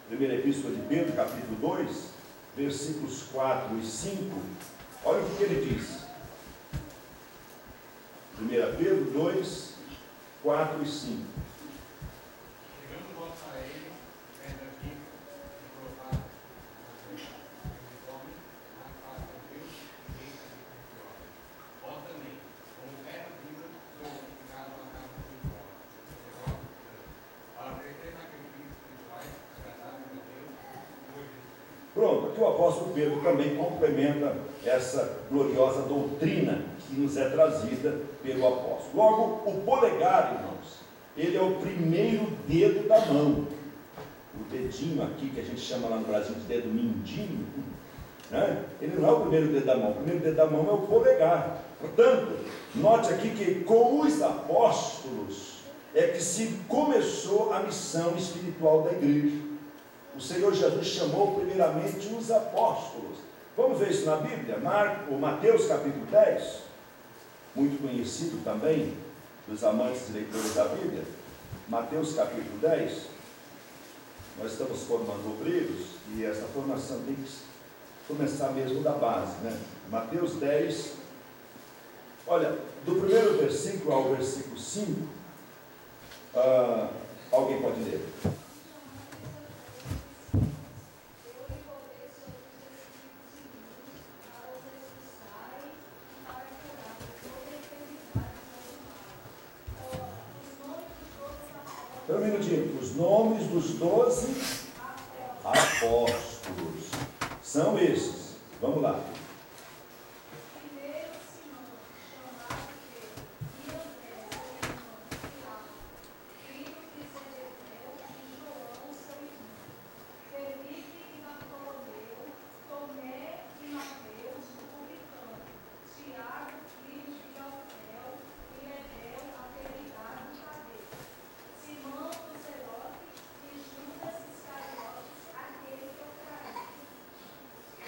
de Pedro, capítulo 2, versículos 4 e 5, olha o que ele diz. 1 Pedro 2, 4 e 5. Pronto, aqui o apóstolo Pedro também complementa essa gloriosa doutrina que nos é trazida pelo apóstolo. Logo, o polegar, irmãos, ele é o primeiro dedo da mão. O dedinho aqui, que a gente chama lá no Brasil de dedo mindinho, né? Ele não é o primeiro dedo da mão. O primeiro dedo da mão é o polegar. Portanto, note aqui que com os apóstolos é que se começou a missão espiritual da igreja. O Senhor Jesus chamou primeiramente os apóstolos. Vamos ver isso na Bíblia? Mateus capítulo 10, muito conhecido também dos amantes e leitores da Bíblia. Mateus capítulo 10, nós estamos formando obreiros e essa formação tem que começar mesmo da base, né? Mateus 10, olha, do primeiro versículo ao versículo 5, alguém pode ler? Um minutinho. Os nomes dos 12 apóstolos são esses. Vamos lá.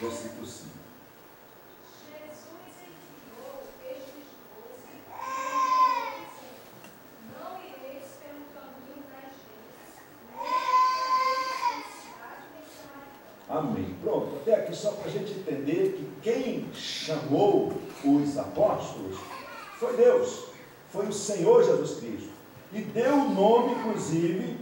Versículo 5. Jesus enviou estes 12 e dizendo: não ireis pelo caminho das gentes, nem entrareis em cidade nem Samaritana. Amém. Pronto, até aqui só para a gente entender que quem chamou os apóstolos foi Deus, foi o Senhor Jesus Cristo, e deu o nome, inclusive,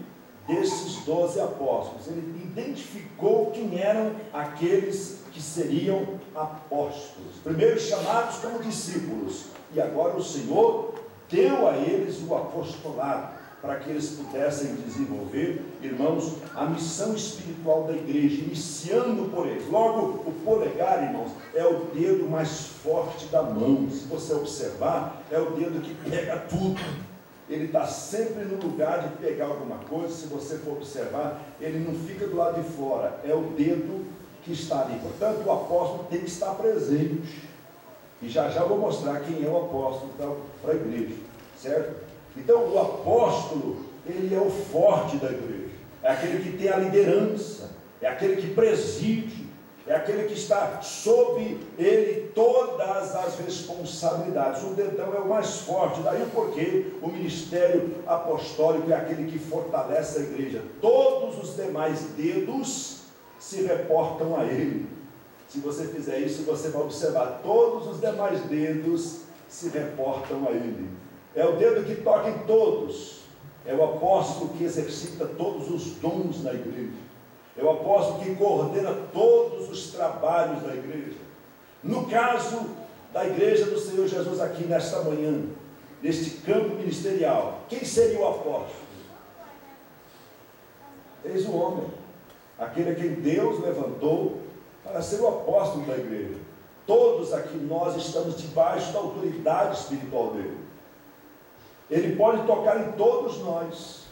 desses 12 apóstolos. Ele identificou quem eram aqueles que seriam apóstolos, primeiro chamados como discípulos, e agora o Senhor deu a eles o apostolado, para que eles pudessem desenvolver, irmãos, a missão espiritual da igreja, iniciando por eles. Logo, o polegar, irmãos, é o dedo mais forte da mão. Se você observar, é o dedo que pega tudo. Ele está sempre no lugar de pegar alguma coisa. Se você for observar, ele não fica do lado de fora, é o dedo que está ali. Portanto, o apóstolo tem que estar presente, e já já vou mostrar quem é o apóstolo para a igreja, certo? Então, o apóstolo, ele é o forte da igreja, é aquele que tem a liderança, é aquele que preside, é aquele que está sob ele todas as responsabilidades. O dedão é o mais forte, daí o porquê o ministério apostólico é aquele que fortalece a igreja. Todos os demais dedos se reportam a ele. Se você fizer isso, você vai observar, todos os demais dedos se reportam a ele. É o dedo que toca em todos, é o apóstolo que exercita todos os dons na igreja, é o apóstolo que coordena todos os trabalhos da igreja. No caso da igreja do Senhor Jesus aqui nesta manhã, neste campo ministerial, quem seria o apóstolo? Eis o homem, aquele a quem Deus levantou para ser o apóstolo da igreja. Todos aqui nós estamos debaixo da autoridade espiritual dele. Ele pode tocar em todos nós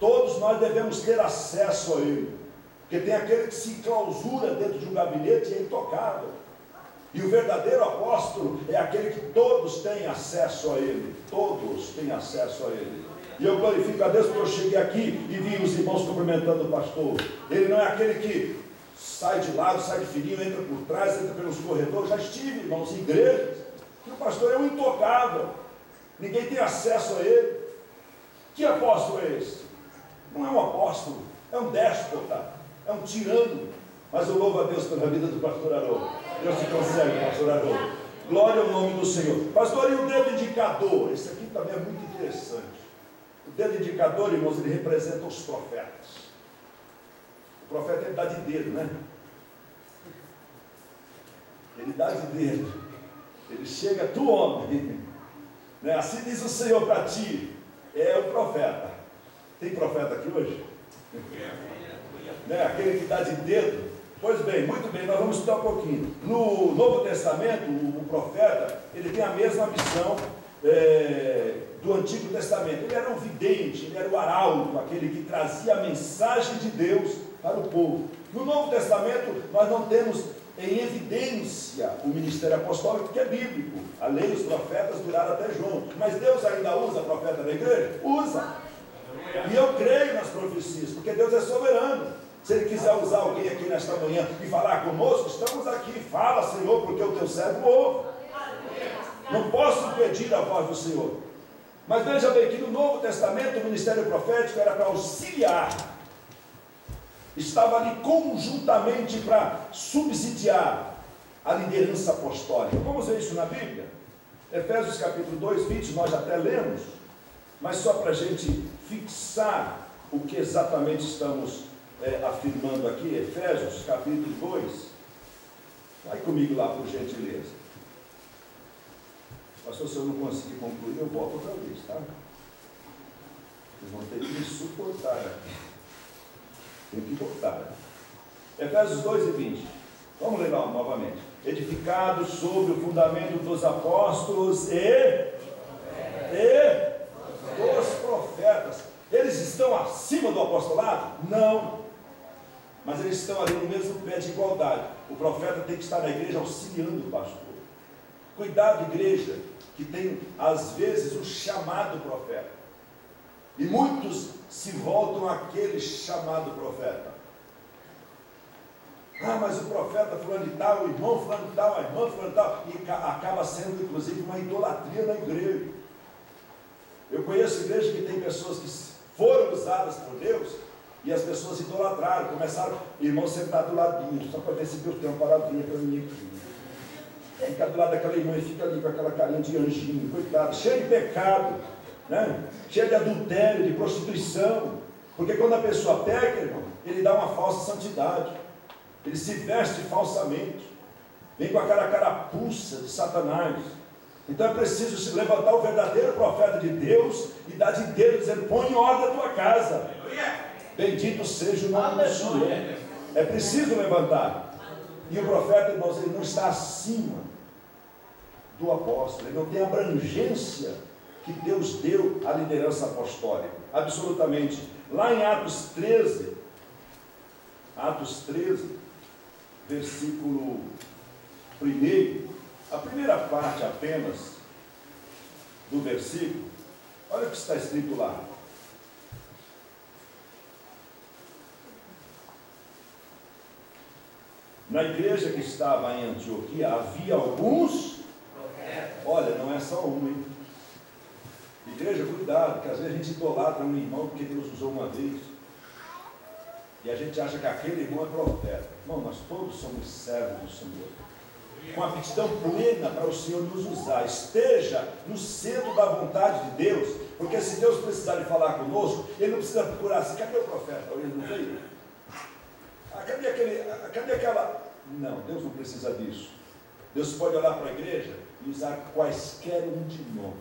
Todos nós devemos ter acesso a Ele, porque tem aquele que se clausura dentro de um gabinete e é intocável. E o verdadeiro apóstolo é aquele que todos têm acesso a Ele. Todos têm acesso a Ele. E eu glorifico a Deus porque eu cheguei aqui e vi os irmãos cumprimentando o pastor. Ele não é aquele que sai de lado, sai de fininho, entra por trás, entra pelos corredores. Já estive, irmãos, em igrejas, que o pastor é um intocável. Ninguém tem acesso a ele. Que apóstolo é esse? Não é um apóstolo, é um déspota, é um tirano. Mas eu louvo a Deus pela vida do pastor Haroldo. Deus te consegue, pastor Haroldo. Glória ao nome do Senhor. Pastor, e o dedo indicador? Esse aqui também é muito interessante. O dedo indicador, irmãos, ele representa os profetas. O profeta, ele dá de dedo, né? Ele dá de dedo. Ele chega, tu homem, né? Assim diz o Senhor para ti. É o profeta. Tem profeta aqui hoje? Né? Aquele que dá de dedo. Pois bem, muito bem, nós vamos estudar um pouquinho. No Novo Testamento, o profeta, ele tem a mesma missão do Antigo Testamento. Ele era um vidente, ele era o arauto, aquele que trazia a mensagem de Deus para o povo. No Novo Testamento, nós não temos em evidência o ministério apostólico, que é bíblico. A lei e os profetas duraram até João. Mas Deus ainda usa profeta na igreja? Usa. E eu creio nas profecias, porque Deus é soberano. Se Ele quiser usar alguém aqui nesta manhã e falar conosco, estamos aqui. Fala, Senhor, porque o teu servo ouve. Não posso impedir a voz do Senhor. Mas veja bem que no Novo Testamento o ministério profético era para auxiliar. Estava ali conjuntamente para subsidiar a liderança apostólica. Vamos ver isso na Bíblia? Efésios capítulo 2, 20, nós até lemos, mas só para a gente fixar o que exatamente estamos afirmando aqui. Efésios capítulo 2, vai comigo lá por gentileza. Pastor, se eu não conseguir concluir, eu volto outra vez, tá? Vocês vão ter que me suportar aqui. Tem que voltar. Efésios 2 e 20. Vamos ler lá novamente. Edificados sobre o fundamento dos apóstolos e dos profetas. Eles estão acima do apostolado? Não. Mas eles estão ali no mesmo pé de igualdade. O profeta tem que estar na igreja auxiliando o pastor. Cuidado, igreja, que tem às vezes o chamado profeta. E muitos se voltam àquele chamado profeta. Ah, mas o profeta fulano de tal, o irmão fulano de tal, a irmã fulano de tal, e acaba sendo inclusive uma idolatria na igreja. Eu conheço igrejas que tem pessoas que foram usadas por Deus e as pessoas idolatraram, começaram, irmão sentado do ladinho, só para ver se Deus tem uma palavrinha para mim aqui. Fica do lado daquela irmã e fica ali com aquela carinha de anjinho, coitado, cheio de pecado, né? Cheio de adultério, de prostituição, porque quando a pessoa peca, irmão, ele dá uma falsa santidade, ele se veste falsamente, vem com aquela carapuça de Satanás. Então é preciso se levantar o verdadeiro profeta de Deus e dar de dedo, dizendo: põe em ordem a tua casa, bendito seja o nome do Senhor. É preciso levantar. E o profeta, irmãos, ele não está acima do apóstolo, ele não tem a abrangência que Deus deu à liderança apostólica, absolutamente. Lá em Atos 13, versículo 1, a primeira parte apenas do versículo, olha o que está escrito lá. Na igreja que estava em Antioquia havia alguns, olha, não é só um, hein? Igreja, cuidado, que às vezes a gente idolatra um irmão porque Deus usou uma vez, e a gente acha que aquele irmão é profeta. Irmão, nós todos somos servos do Senhor, com aptidão plena para o Senhor nos usar. Esteja no centro da vontade de Deus, porque se Deus precisar de falar conosco, Ele não precisa procurar assim: cadê o profeta? Ele não veio? Cadê aquela? Não, Deus não precisa disso. Deus pode olhar para a igreja e usar quaisquer um de nós,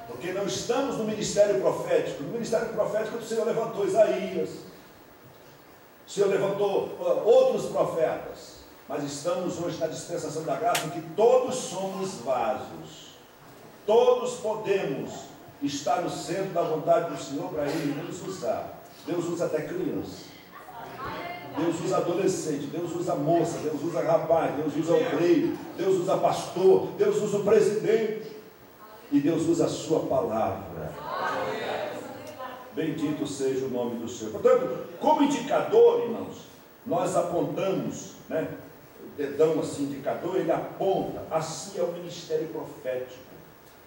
porque não estamos no ministério profético. No ministério profético o Senhor levantou Isaías, o Senhor levantou outros profetas, mas estamos hoje na dispensação da graça, em que todos somos vasos, todos podemos está no centro da vontade do Senhor para Ele nos usar. Deus usa até criança. Deus usa adolescente, Deus usa moça, Deus usa rapaz, Deus usa obreiro, Deus usa pastor, Deus usa o presidente. E Deus usa a sua palavra. Bendito seja o nome do Senhor. Portanto, como indicador, irmãos, nós apontamos, né? O dedão assim, indicador, ele aponta. Assim é o ministério profético.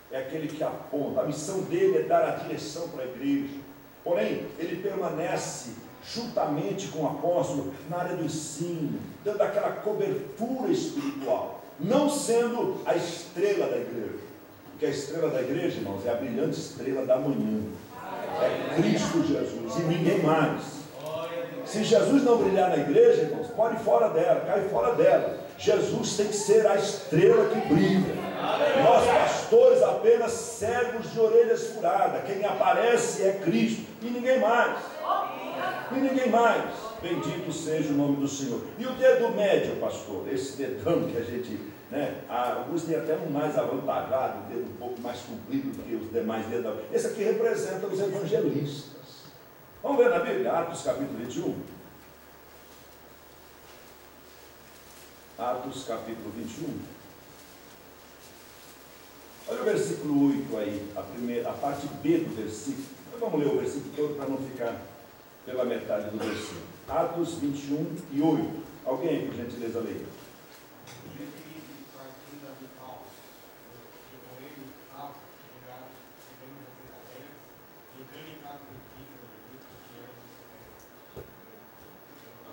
É aquele que aponta. A missão dele é dar a direção para a igreja. Porém, ele permanece juntamente com o apóstolo na área do ensino, dando aquela cobertura espiritual, não sendo a estrela da igreja. Porque a estrela da igreja, irmãos, é a brilhante estrela da manhã. É Cristo Jesus e ninguém mais. Se Jesus não brilhar na igreja, irmãos, pode ir fora dela, cai fora dela. Jesus tem que ser a estrela que brilha. Nós, pastores, apenas servos de orelhas furadas. Quem aparece é Cristo e ninguém mais. E ninguém mais. Bendito seja o nome do Senhor. E o dedo médio, pastor, esse dedão que a gente, né, alguns têm até um mais avantajado, um dedo um pouco mais comprido do que os demais dedos. Esse aqui representa os evangelistas. Vamos ver na Bíblia, Atos capítulo 21. Atos capítulo 21. Olha o versículo 8 aí, a parte B do versículo. Vamos ler o versículo todo para não ficar pela metade do versículo. Atos 21 e 8. Alguém aí, por gentileza, leia.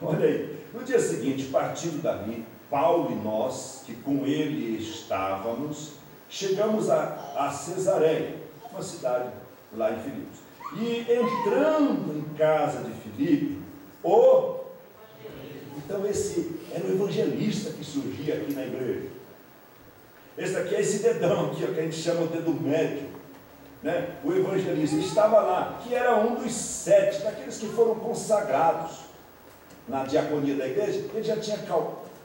Olha aí, no dia seguinte, partindo dali, Paulo e nós, que com ele estávamos, chegamos a Cesareia, uma cidade lá em Filipos. E entrando em casa de Filipe, então esse era o evangelista que surgia aqui na igreja. Esse aqui é esse dedão aqui, ó, que a gente chama de dedo médio, né? O evangelista estava lá, que era um dos 7, daqueles que foram consagrados na diaconia da igreja. Ele já tinha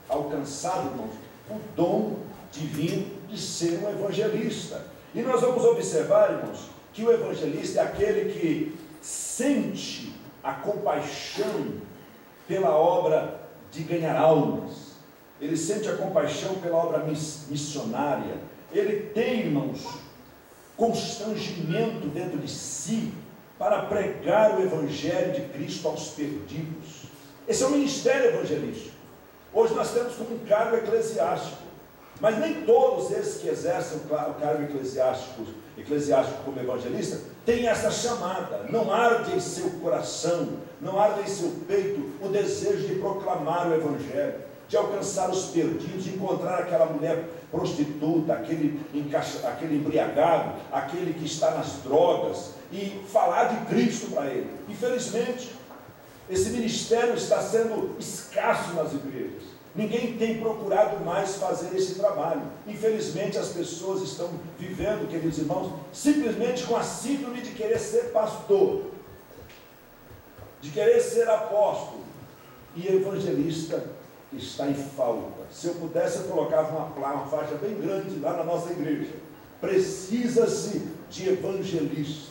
alcançado, irmãos, o dom divino de ser um evangelista. E nós vamos observar, irmãos, que o evangelista é aquele que sente a compaixão pela obra de ganhar almas. Ele sente a compaixão pela obra missionária. Ele tem, irmãos, constrangimento dentro de si para pregar o evangelho de Cristo aos perdidos. Esse é o ministério evangelístico. Hoje nós temos como um cargo eclesiástico, mas nem todos esses que exercem o cargo eclesiástico como evangelista têm essa chamada. Não arde em seu coração, não arde em seu peito o desejo de proclamar o evangelho, de alcançar os perdidos, de encontrar aquela mulher prostituta, aquele embriagado, aquele que está nas drogas, e falar de Cristo para ele. Infelizmente, esse ministério está sendo escasso nas igrejas. Ninguém tem procurado mais fazer esse trabalho. Infelizmente, as pessoas estão vivendo, queridos irmãos, simplesmente com a síndrome de querer ser pastor, de querer ser apóstolo, e evangelista está em falta. Se eu pudesse, eu colocava uma faixa bem grande lá na nossa igreja: precisa-se de evangelistas.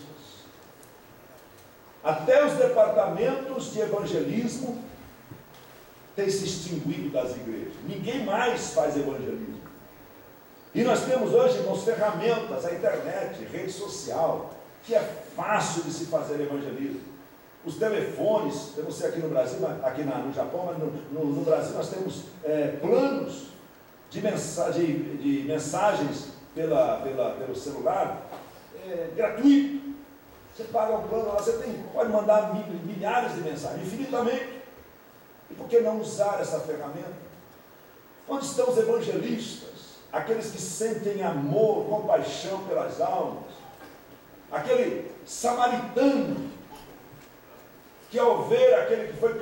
Até os departamentos de evangelismo têm se extinguido das igrejas. Ninguém mais faz evangelismo. E nós temos hoje, irmãos, ferramentas, a internet, rede social, que é fácil de se fazer evangelismo. Os telefones, eu não sei aqui no Brasil, aqui no Japão, mas no Brasil nós temos planos de mensagens pelo celular, gratuito. Você paga um plano lá, você pode mandar milhares de mensagens, infinitamente. E por que não usar essa ferramenta? Onde estão os evangelistas? Aqueles que sentem amor, compaixão pelas almas. Aquele samaritano que, ao ver aquele que foi